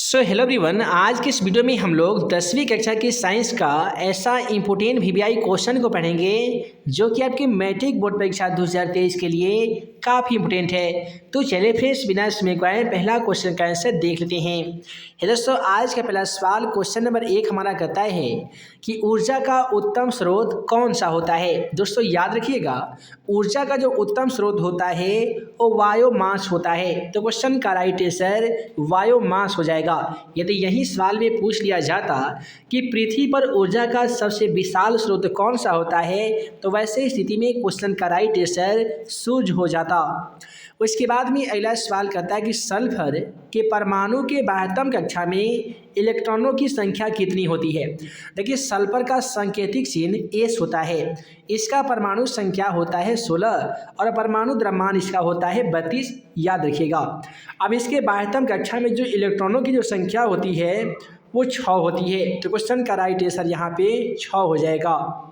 Hello everyone, आज के इस वीडियो में हम लोग 10वीं कक्षा की साइंस का ऐसा इम्पोर्टेंट वीवीआई क्वेश्चन को पढ़ेंगे जो कि आपकी मैट्रिक बोर्ड परीक्षा 2023 के लिए काफ़ी इम्पोर्टेंट है। तो चलिए फ्रेंड्स, बिना समय गवाए पहला क्वेश्चन का आंसर देख लेते हैं। है दोस्तों, आज का पहला सवाल क्वेश्चन नंबर 1 हमारा कहता है कि ऊर्जा का उत्तम स्रोत कौन सा होता है। दोस्तों याद रखिएगा, ऊर्जा का जो उत्तम स्रोत होता है वो बायोमास होता है। तो क्वेश्चन का राइट आंसर बायोमास हो जाएगा। यदि यही सवाल में पूछ लिया जाता कि पृथ्वी पर ऊर्जा का सबसे विशाल स्रोत कौन सा होता है, तो वैसे स्थिति में क्वेश्चन का राइट आंसर सूर्य हो जाता। उसके बाद में अगला सवाल कहता है कि सल्फर के परमाणु के 12वीं कक्षा में इलेक्ट्रॉनों की संख्या कितनी होती है। देखिए, सल्फर का सांकेतिक चिन्ह एस होता है, इसका परमाणु संख्या होता है 16 और परमाणु द्रव्यमान इसका होता है 32। याद रखिएगा। अब इसके 12वीं कक्षा में जो इलेक्ट्रॉनों की जो संख्या होती है वो 6 होती है। तो क्वेश्चन का राइट आंसर यहाँ पे 6 हो जाएगा।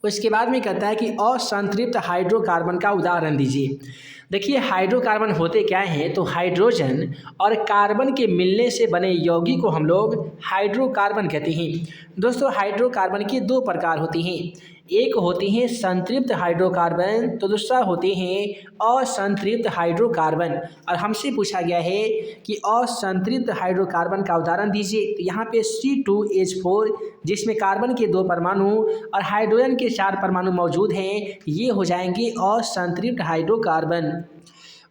उसके बाद में कहता है कि असंतृप्त हाइड्रोकार्बन का उदाहरण दीजिए। देखिए, हाइड्रोकार्बन होते क्या हैं, तो हाइड्रोजन और कार्बन के मिलने से बने यौगिक को हम लोग हाइड्रोकार्बन कहते हैं। दोस्तों, हाइड्रोकार्बन के 2 प्रकार होते हैं, एक होते हैं संतृप्त हाइड्रोकार्बन, तो दूसरा होते हैं असंतृप्त हाइड्रोकार्बन। और हमसे पूछा गया है कि असंतृप्त हाइड्रोकार्बन का उदाहरण दीजिए। तो यहाँ पे C2H4 जिसमें कार्बन के 2 परमाणु और हाइड्रोजन के 4 परमाणु मौजूद हैं, ये हो जाएंगे असंतृप्त हाइड्रोकार्बन।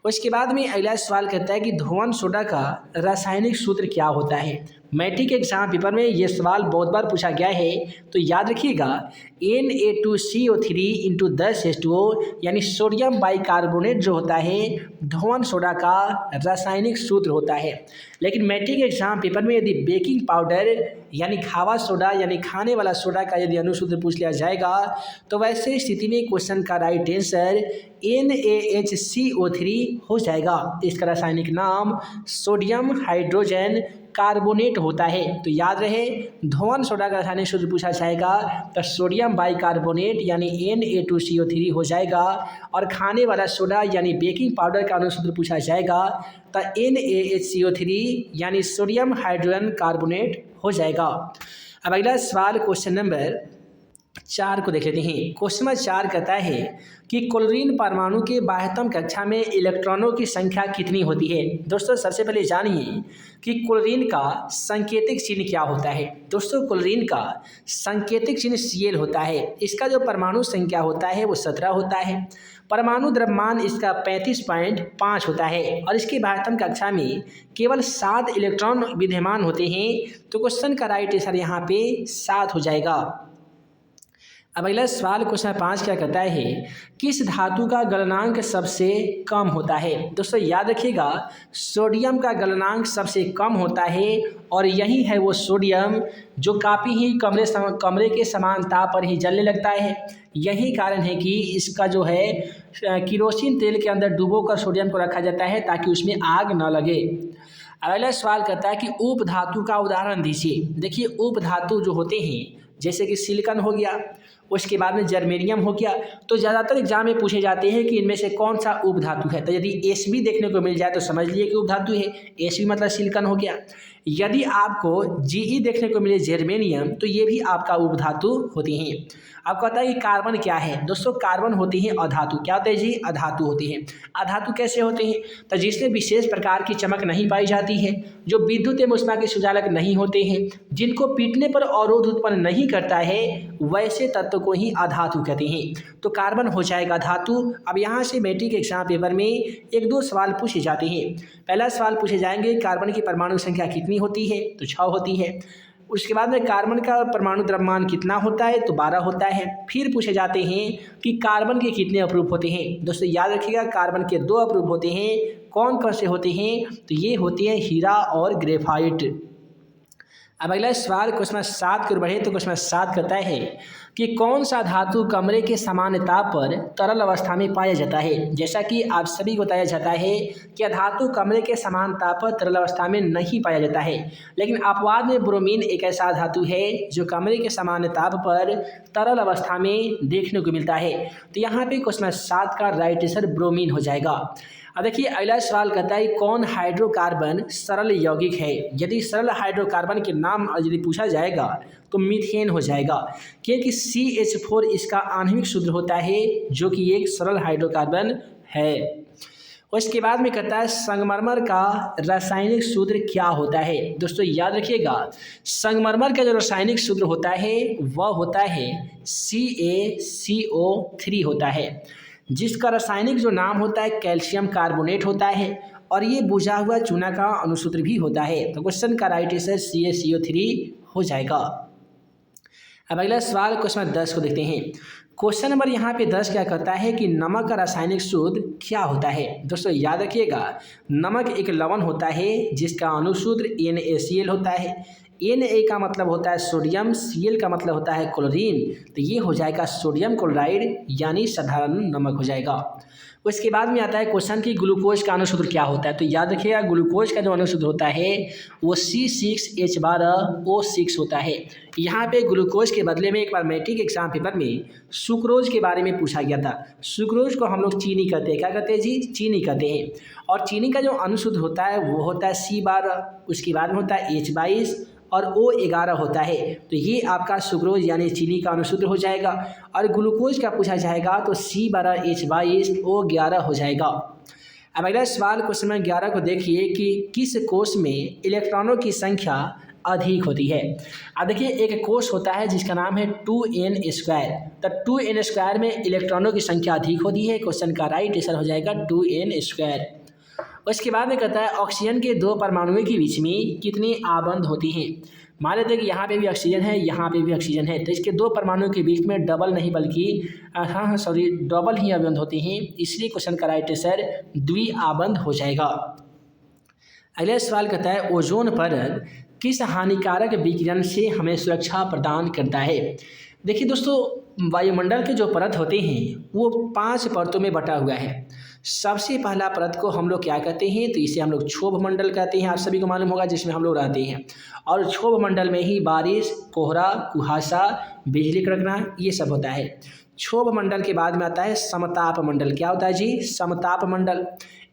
उसके बाद में अगला सवाल कहता है कि धोवन सोडा का रासायनिक सूत्र क्या होता है। मैट्रिक एग्जाम पेपर में ये सवाल बहुत बार पूछा गया है, तो याद रखिएगा Na2CO3 इंटू 10H2O यानी सोडियम बाइकार्बोनेट जो होता है धोवन सोडा का रासायनिक सूत्र होता है। लेकिन मैट्रिक एग्जाम पेपर में यदि बेकिंग पाउडर यानी खावा सोडा यानी खाने वाला सोडा का यदि अनुसूत्र पूछ लिया जाएगा, तो वैसे स्थिति में क्वेश्चन का राइट आंसर NaHCO3 हो जाएगा। इसका रासायनिक नाम सोडियम हाइड्रोजन कार्बोनेट होता है। तो याद रहे, धोवन सोडा का रासायनिक सूत्र पूछा जाएगा तो सोडियम बाइकार्बोनेट यानी Na2CO3 हो जाएगा, और खाने वाला सोडा यानी बेकिंग पाउडर का अनुसूत्र पूछा जाएगा तो NaHCO3 यानी सोडियम हाइड्रोजन कार्बोनेट हो जाएगा। अब अगला सवाल क्वेश्चन नंबर 4 को देख लेते हैं। क्वेश्चन नंबर 4 कहता है कि क्लोरीन परमाणु के 12वीं कक्षा में इलेक्ट्रॉनों की संख्या कितनी होती है। दोस्तों सबसे पहले जानिए कि क्लोरीन का सांकेतिक चिन्ह क्या होता है। दोस्तों, क्लोरीन का सांकेतिक चिन्ह Cl होता है, इसका जो परमाणु संख्या होता है वो 17 होता है, परमाणु द्रव्यमान इसका 35.5 होता है, और इसके 12वीं कक्षा में केवल 7 इलेक्ट्रॉन विद्यमान होते हैं। तो क्वेश्चन का राइट आंसर यहाँ पे 7 हो जाएगा। अब अगला सवाल क्वेश्चन 5 क्या कहता है, किस धातु का गलनांक सबसे कम होता है। दोस्तों याद रखिएगा, सोडियम का गलनांक सबसे कम होता है, और यही है वो सोडियम जो काफ़ी ही कमरे के समान ताप पर ही जलने लगता है। यही कारण है कि इसका जो है किरोसिन तेल के अंदर डुबो कर सोडियम को रखा जाता है ताकि उसमें आग न लगे। अगला सवाल कहता है कि उप धातु का उदाहरण दीजिए। देखिए, उप धातु जो होते हैं जैसे कि सिलिकॉन हो गया, उसके बाद में जर्मेनियम हो गया, तो ज़्यादातर एग्जाम में पूछे जाते हैं कि इनमें से कौन सा उप धातु है। तो यदि Sb देखने को मिल जाए तो समझ लीजिए कि उप धातु है, Sb मतलब सिलिकॉन हो गया। यदि आपको Ge देखने को मिले जर्मेनियम, तो ये भी आपका उप धातु होती हैं। अब कहता है कि कार्बन क्या है। दोस्तों, कार्बन होती हैं अधातु। क्या होते हैं जी? अधातु होती हैं। अधातु कैसे होते हैं? तो जिसमें विशेष प्रकार की चमक नहीं पाई जाती है, जो विद्युत एवं ऊष्मा के सुचालक नहीं होते हैं, जिनको पीटने पर अवरोध उत्पन्न नहीं करता है, वैसे तत्व को ही अधातु कहते हैं। तो कार्बन हो जाएगा धातु। अब यहाँ से मैट्रिक एग्जाम पेपर में 1-2 सवाल पूछे जाते हैं। पहला सवाल पूछे जाएंगे कार्बन की परमाणु संख्या कितनी होती है, तो 6 होती है। उसके बाद में कार्बन का परमाणु द्रव्यमान कितना होता है, तो 12 होता है। फिर पूछे जाते हैं कि कार्बन के कितने अप्रूप होते हैं। दोस्तों याद रखिएगा, कार्बन के 2 अप्रूप होते हैं। कौन कौन से होते हैं, तो ये होते हैं हीरा और ग्रेफाइट। अब अगला सवाल क्वेश्चन 7 की ओर बढ़े तो क्वेश्चन 7 कहता है कि कौन सा धातु कमरे के सामान्य ताप पर तरल अवस्था में पाया जाता है। जैसा कि आप सभी को बताया जाता है कि धातु कमरे के समान ताप पर तरल अवस्था में नहीं पाया जाता है, लेकिन अपवाद में ब्रोमीन एक ऐसा धातु है जो कमरे के सामान्य ताप पर तरल अवस्था में देखने को मिलता है। तो यहाँ पे क्वेश्चन 7 का राइट आंसर ब्रोमीन हो जाएगा। अब देखिए अगला सवाल कहता है कौन हाइड्रोकार्बन सरल यौगिक है। यदि सरल हाइड्रोकार्बन के नाम यदि पूछा जाएगा तो मीथेन हो जाएगा, क्योंकि CH4 इसका आणविक सूत्र होता है जो कि एक सरल हाइड्रोकार्बन है। उसके बाद में कहता है संगमरमर का रासायनिक सूत्र क्या होता है। दोस्तों याद रखिएगा, संगमरमर का जो रासायनिक सूत्र होता है वह होता है CaCO3 होता है, जिसका रासायनिक जो नाम होता है कैल्शियम कार्बोनेट होता है, और ये बुझा हुआ चूना का अनुसूत्र भी होता है। तो क्वेश्चन का राइट आंसर CaCO3 हो जाएगा। अब अगला सवाल क्वेश्चन 10 को देखते हैं। क्वेश्चन नंबर यहाँ पे 10 क्या कहता है कि नमक का रासायनिक सूत्र क्या होता है। दोस्तों याद रखिएगा, नमक एक लवण होता है जिसका अनुसूत्र NaCl होता है। Na का मतलब होता है सोडियम, Cl का मतलब होता है क्लोरीन, तो ये हो जाएगा सोडियम क्लोराइड यानी साधारण नमक हो जाएगा। उसके बाद में आता है क्वेश्चन की ग्लूकोज का अनुसूत्र क्या होता है। तो याद रखिएगा, ग्लूकोज का जो अनुसूत्र होता है वो C6H12O6 होता है। यहाँ पे ग्लूकोज के बदले में एक बार मैट्रिक एग्जाम पेपर में सुक्रोज के बारे में पूछा गया था। सुक्रोज को हम लोग चीनी कहते हैं, क्या कहते हैं जी, चीनी कहते हैं। और चीनी का जो अनुसूत्र होता है वो होता है C12, उसके बाद में होता है H22 और O11 होता है। तो ये आपका सुक्रोज यानी चीनी का अनुसूत्र हो जाएगा। और ग्लूकोज का पूछा जाएगा तो C12H22O11 हो जाएगा। अब अगला सवाल क्वेश्चन नंबर 11 को देखिए कि किस कोष में इलेक्ट्रॉनों की संख्या अधिक होती है। अब देखिए एक कोष होता है जिसका नाम है 2n²। तो 2n² में इलेक्ट्रॉनों की संख्या अधिक होती है। क्वेश्चन का राइट आंसर हो जाएगा 2n²। उसके बाद में कहता है ऑक्सीजन के दो परमाणुओं के बीच में कितनी आबंध होती हैं। मान लेते हैं कि यहाँ पे भी ऑक्सीजन है, यहाँ पे भी ऑक्सीजन है, तो इसके दो परमाणुओं के बीच में डबल नहीं बल्कि डबल ही आबंध होती हैं, इसलिए क्वेश्चन का राइट आंसर द्विआबंध हो जाएगा। अगला सवाल कहता है ओजोन परत किस हानिकारक विकिरण से हमें सुरक्षा प्रदान करता है। देखिए दोस्तों, वायुमंडल के जो परत होते हैं वो 5 परतों में बटा हुआ है। सबसे पहला परत को हम लोग क्या कहते हैं, तो इसे हम लोग क्षोभ मंडल कहते हैं, आप सभी को मालूम होगा, जिसमें हम लोग रहते हैं। और क्षोभ मंडल में ही बारिश, कोहरा, कुहासा, बिजली कड़कना ये सब होता है। क्षोभ मंडल के बाद में आता है समताप मंडल। क्या होता है जी, समताप मंडल।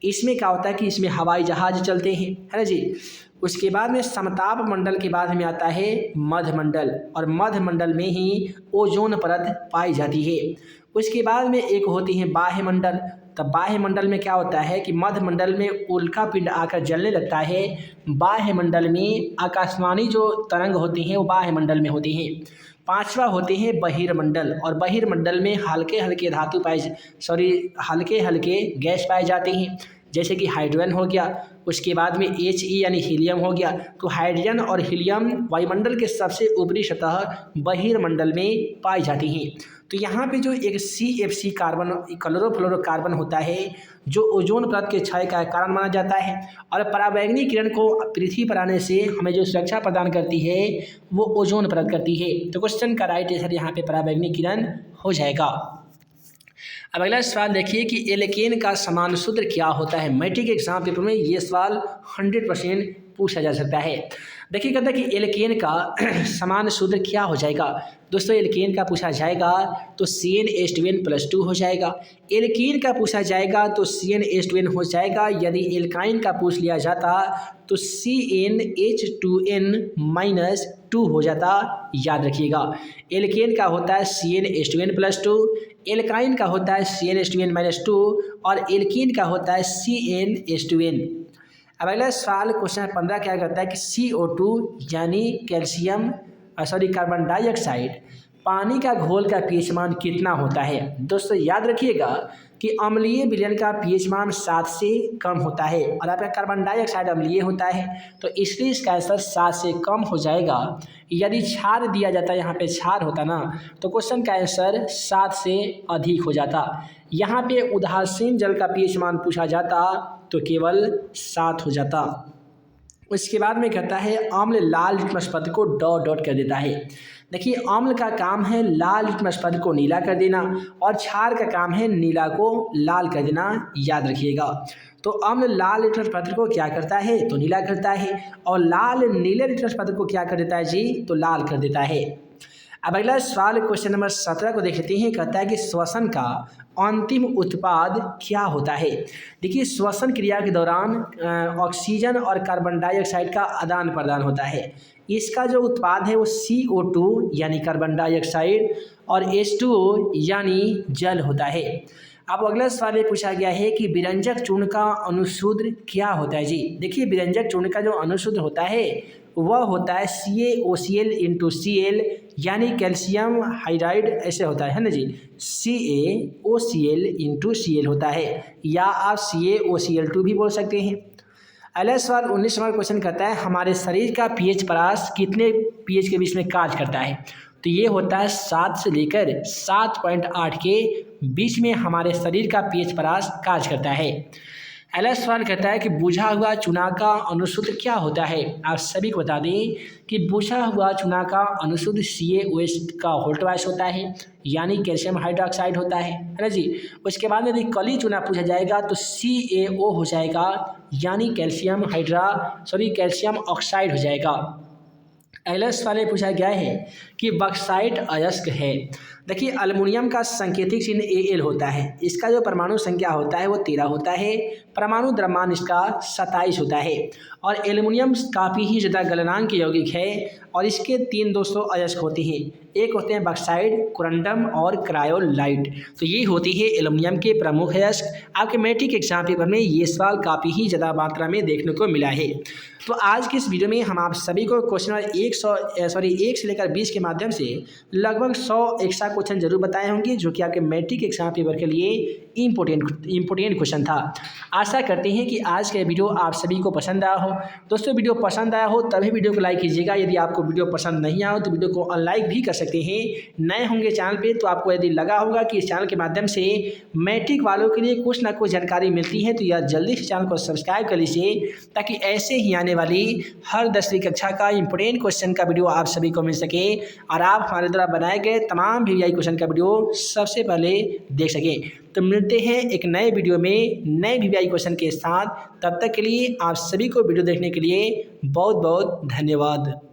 इसमें क्या होता है कि इसमें हवाई जहाज चलते हैं, है ना जी। उसके बाद में समताप मंडल के बाद में आता है मध्य मंडल, और मध्य मंडल में ही ओजोन परत पाई जाती है। उसके बाद में एक होती है बाह्य मंडल। तब बाह्य मंडल में क्या होता है कि मध्य मंडल में उल्का पिंड आकर जलने लगता है। बाह्य मंडल में आकाशवाणी जो तरंग होती हैं वो बाह्य मंडल में होती हैं। 5वां होते हैं बहिर्मंडल, और बहिर्मंडल में हल्के हल्के हल्के हल्के गैस पाए जाते हैं, जैसे कि हाइड्रोजन हो गया। उसके बाद में He यानी हीलियम हो गया। तो हाइड्रोजन और हीलियम वायुमंडल के सबसे ऊपरी सतह बहिर्मंडल में पाई जाती हैं। तो यहाँ पे जो एक CFC कार्बन, क्लोरोफ्लोरोकार्बन होता है, जो ओजोन परत के क्षय का कारण माना जाता है, और पराबैंगनी किरण को पृथ्वी पर आने से हमें जो सुरक्षा प्रदान करती है वो ओजोन परत करती है। तो क्वेश्चन का राइट आंसर यहाँ पे पराबैंगनी किरण हो जाएगा। अब अगला सवाल देखिए कि एल्केन का समान सूत्र क्या होता है। मैट्रिक एग्जाम पेपर में ये सवाल 100% पूछा जा सकता है। देखिए कहता है कि एल्केन का समान सूत्र क्या हो जाएगा। दोस्तों एल्केन का पूछा जाएगा तो CnH2n+2 हो जाएगा। एल्कीन का पूछा जाएगा तो CnH2n हो जाएगा। यदि एल्काइन का पूछ लिया जाता तो CnH2n-2 हो जाता। याद रखिएगा, एल्केन का होता है CnH2n+2, एल्काइन का होता है CnH2n-2 और एल्कीन का होता है CnH2n। अब अगला सवाल क्वेश्चन 15 क्या करता है कि CO2 यानी कार्बन डाइऑक्साइड पानी का घोल का pH मान कितना होता है। दोस्तों याद रखिएगा कि अम्लीय विलयन का pH मान 7 से कम होता है, और आपका कार्बन डाइऑक्साइड अम्लीय होता है, तो इसलिए इसका आंसर 7 से कम हो जाएगा। यदि क्षार दिया जाता, यहाँ पे क्षार होता ना, तो क्वेश्चन का आंसर 7 से अधिक हो जाता। यहाँ पे उदासीन जल का pH मान पूछा जाता तो केवल 7 हो जाता। उसके बाद में कहता है अम्ल लाल लिटमस पद को डॉट कर देता है। देखिए अम्ल का काम है लाल लिटमस पद को नीला कर देना, और क्षार का काम है नीला को लाल कर देना। याद रखिएगा, तो अम्ल लाल लिटमस पद को क्या करता है, तो नीला करता है, और लाल नीले लिटमस पद को क्या कर देता है जी, तो लाल कर देता है। अब अगला सवाल क्वेश्चन नंबर 17 को देख लेते हैं। कहता है कि श्वसन का अंतिम उत्पाद क्या होता है। देखिए श्वसन क्रिया के दौरान ऑक्सीजन और कार्बन डाइऑक्साइड का आदान प्रदान होता है। इसका जो उत्पाद है वो CO2 यानी कार्बन डाइऑक्साइड और H2O यानी जल होता है। अब अगला सवाल ये पूछा गया है कि विरंजक चूर्ण का अनुसूत्र क्या होता है जी। देखिए विरंजक चूर्ण का जो अनुसूत्र होता है वह होता है CaOCl इंटू Cl यानी कैल्शियम हाइड्राइड ऐसे होता है ना जी। CaOCl इंटू Cl होता है, या आप CaOCl2 भी बोल सकते हैं। अगला सवाल 19 नंबर क्वेश्चन करता है हमारे शरीर का pH परास कितने pH के बीच में कार्य करता है। तो ये होता है 7 से लेकर 7.8 के बीच में हमारे शरीर का pH परास कार्य करता है। अगला सवाल कहता है कि बुझा हुआ चूना का अनुसूत्र क्या होता है। आप सभी को बता दें कि बुझा हुआ चूना का अनुसूत्र CaOH का होल ट्वाइस होता है यानी कैल्शियम हाइड्रोक्साइड होता है ना जी। उसके बाद में यदि कली चूना पूछा जाएगा तो CaO हो जाएगा यानी कैल्शियम ऑक्साइड हो जाएगा। अगला सवाल ये पूछा गया है कि बॉक्साइट अयस्क है। देखिए एल्युमिनियम का सांकेतिक चिन्ह Al होता है। इसका जो परमाणु संख्या होता है वो 13 होता है। परमाणु द्रव्यमान इसका 27 होता है और एल्युमिनियम काफ़ी ही ज़्यादा गलनांक यौगिक है और इसके 3 दोस्तों अयस्क होते हैं। एक होते हैं बॉक्साइट, कुरंडम और क्रायोलाइट। तो ये होती है एल्युमिनियम के प्रमुख अयस्क। आपके मैट्रिक एग्जाम पेपर में ये सवाल काफ़ी ही ज़्यादा मात्रा में देखने को मिला है। तो आज की इस वीडियो में हम आप सभी को क्वेश्चन नंबर 1 से लेकर 20 के माध्यम से लगभग 100 एक्स्ट्रा क्वेश्चन जरूर बताए होंगे जो कि आपके मैट्रिक एग्जाम पेपर के लिए इम्पोर्टेंट क्वेश्चन था। आशा करते हैं कि आज का वीडियो आप सभी को पसंद आया हो। दोस्तों वीडियो पसंद आया हो तभी वीडियो को लाइक कीजिएगा। यदि आपको वीडियो पसंद नहीं आया हो तो वीडियो को अनलाइक भी कर सकते हैं। नए होंगे चैनल पे तो आपको यदि लगा होगा कि इस चैनल के माध्यम से मैट्रिक वालों के लिए कुछ ना कुछ जानकारी मिलती है तो यह जल्दी से चैनल को सब्सक्राइब कर लीजिए ताकि ऐसे ही आने वाली हर 10वीं कक्षा का इंपोर्टेंट क्वेश्चन का वीडियो आप सभी को मिल सके और आप हमारे द्वारा बनाए गए तमाम VVI क्वेश्चन का वीडियो सबसे पहले देख सकें। तो मिलते हैं एक नए वीडियो में नए VVI क्वेश्चन के साथ। तब तक के लिए आप सभी को वीडियो देखने के लिए बहुत बहुत धन्यवाद।